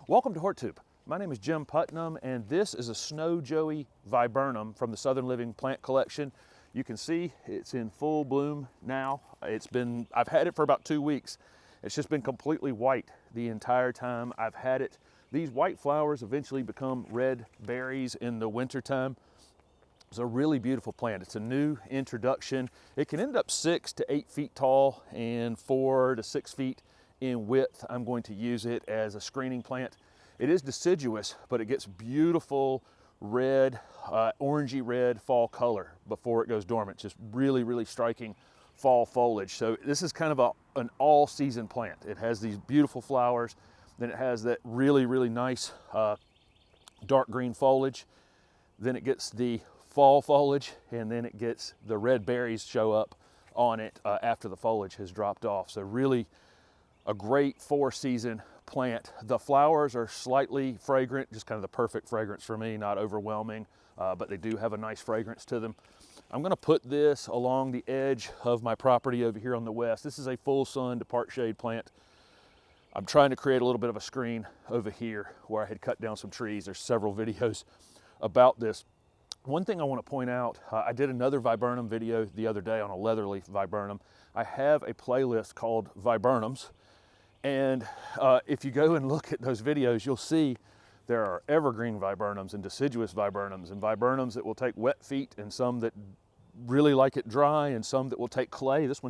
Welcome to HortTube. My name is Jim Putnam, and this is a Snow Joey Viburnum from the Southern Living Plant Collection. You can see it's in full bloom now. I've had it for about 2 weeks. It's just been completely white the entire time I've had it. These white flowers eventually become red berries in the wintertime. It's a really beautiful plant. It's a new introduction. It can end up 6 to 8 feet tall and 4 to 6 feet in width. I'm going to use it as a screening plant. It is deciduous, but it gets beautiful red, orangey red fall color before it goes dormant. Just really, really striking fall foliage. So this is kind of an all-season plant. It has these beautiful flowers, then it has that really, really nice dark green foliage. Then it gets the fall foliage, and then it gets the red berries show up on it after the foliage has dropped off. So really a great 4-season plant. The flowers are slightly fragrant, just kind of the perfect fragrance for me, not overwhelming, but they do have a nice fragrance to them. I'm gonna put this along the edge of my property over here on the west. This is a full sun to part shade plant. I'm trying to create a little bit of a screen over here where I had cut down some trees. There's several videos about this. One thing I want to point out, I did another viburnum video the other day on a leatherleaf viburnum. I have a playlist called Viburnums. And if you go and look at those videos, you'll see there are evergreen viburnums and deciduous viburnums and viburnums that will take wet feet and some that really like it dry and some that will take clay. This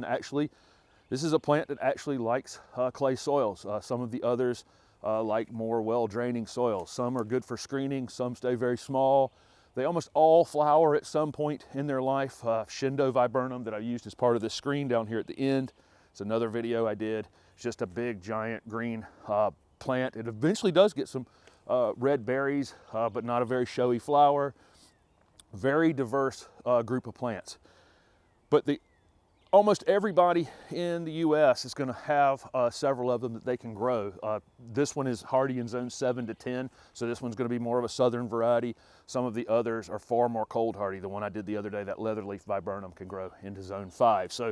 is a plant that actually likes clay soils. Some of the others like more well-draining soils. Some are good for screening, some stay very small. They almost all flower at some point in their life. Shindo viburnum that I used as part of this screen down here at the end. It's another video I did. It's just a big, giant green plant. It eventually does get some red berries, but not a very showy flower. Very diverse group of plants. But almost everybody in the U.S. is going to have several of them that they can grow. This one is hardy in zone 7 to 10, so this one's going to be more of a southern variety. Some of the others are far more cold hardy. The one I did the other day, that Leatherleaf Viburnum, can grow into zone 5. So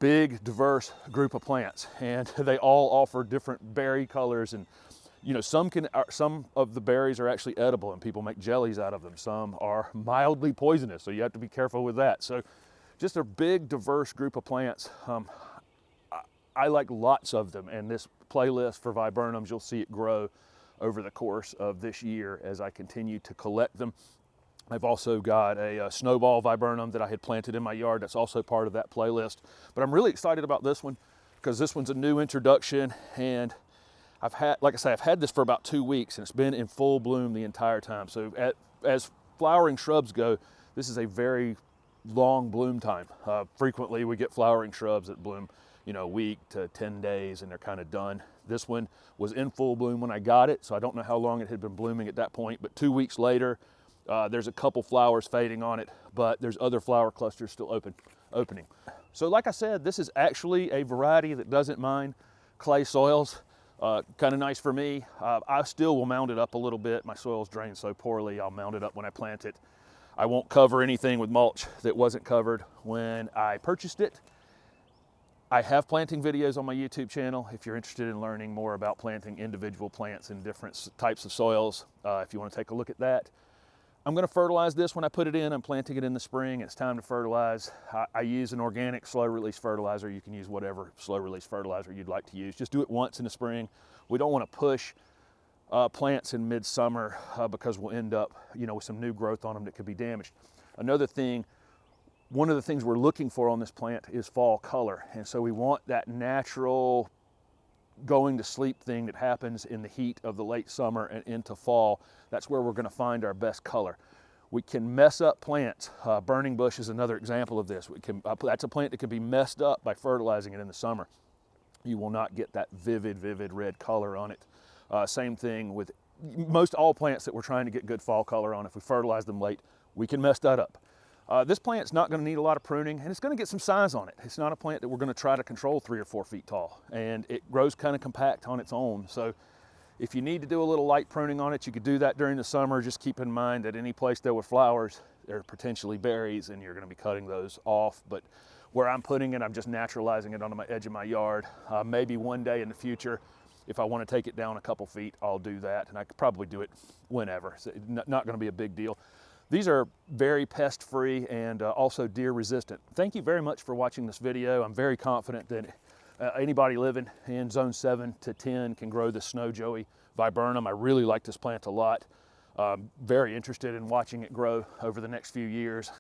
big, diverse group of plants, and they all offer different berry colors, and some of the berries are actually edible and people make jellies out of them. Some are mildly poisonous, so you have to be careful with that. So just a big, diverse group of plants. I like lots of them, and this playlist for viburnums, you'll see it grow over the course of this year as I continue to collect them. I've also got a Snowball viburnum that I had planted in my yard. That's also part of that playlist. But I'm really excited about this one because this one's a new introduction, and like I say, I've had this for about 2 weeks, and it's been in full bloom the entire time. So as flowering shrubs go, this is a very long bloom time. Frequently we get flowering shrubs that bloom, a week to 10 days, and they're kind of done. This one was in full bloom when I got it, so I don't know how long it had been blooming at that point, but 2 weeks later, there's a couple flowers fading on it, but there's other flower clusters still opening. So like I said, this is actually a variety that doesn't mind clay soils. Kind of nice for me. I still will mound it up a little bit. My soils drain so poorly, I'll mound it up when I plant it. I won't cover anything with mulch that wasn't covered when I purchased it. I have planting videos on my YouTube channel if you're interested in learning more about planting individual plants in different types of soils. If you want to take a look at that. I'm going to fertilize this when I put it in. I'm planting it in the spring. It's time to fertilize. I use an organic slow release fertilizer. You can use whatever slow release fertilizer you'd like to use. Just do it once in the spring. We don't want to push plants in midsummer because we'll end up, with some new growth on them that could be damaged. Another thing, one of the things we're looking for on this plant is fall color. And so we want that natural going to sleep thing that happens in the heat of the late summer and into fall. That's where we're going to find our best color. We can mess up plants. Burning bush is another example of this. That's a plant that can be messed up by fertilizing it in the summer. You will not get that vivid red color on it. Same thing with most all plants that we're trying to get good fall color on. If we fertilize them late, we can mess that up. This plant's not going to need a lot of pruning, and it's going to get some size on it. It's not a plant that we're going to try to control 3 or 4 feet tall, and it grows kind of compact on its own. So if you need to do a little light pruning on it, you could do that during the summer. Just keep in mind that any place there with flowers, there are potentially berries, and you're going to be cutting those off. But where I'm putting it, I'm just naturalizing it on the edge of my yard. Maybe one day in the future, if I want to take it down a couple feet, I'll do that, and I could probably do it whenever. So not going to be a big deal. These are very pest-free and also deer-resistant. Thank you very much for watching this video. I'm very confident that anybody living in zone 7 to 10 can grow the Snow Joey Viburnum. I really like this plant a lot. Very interested in watching it grow over the next few years.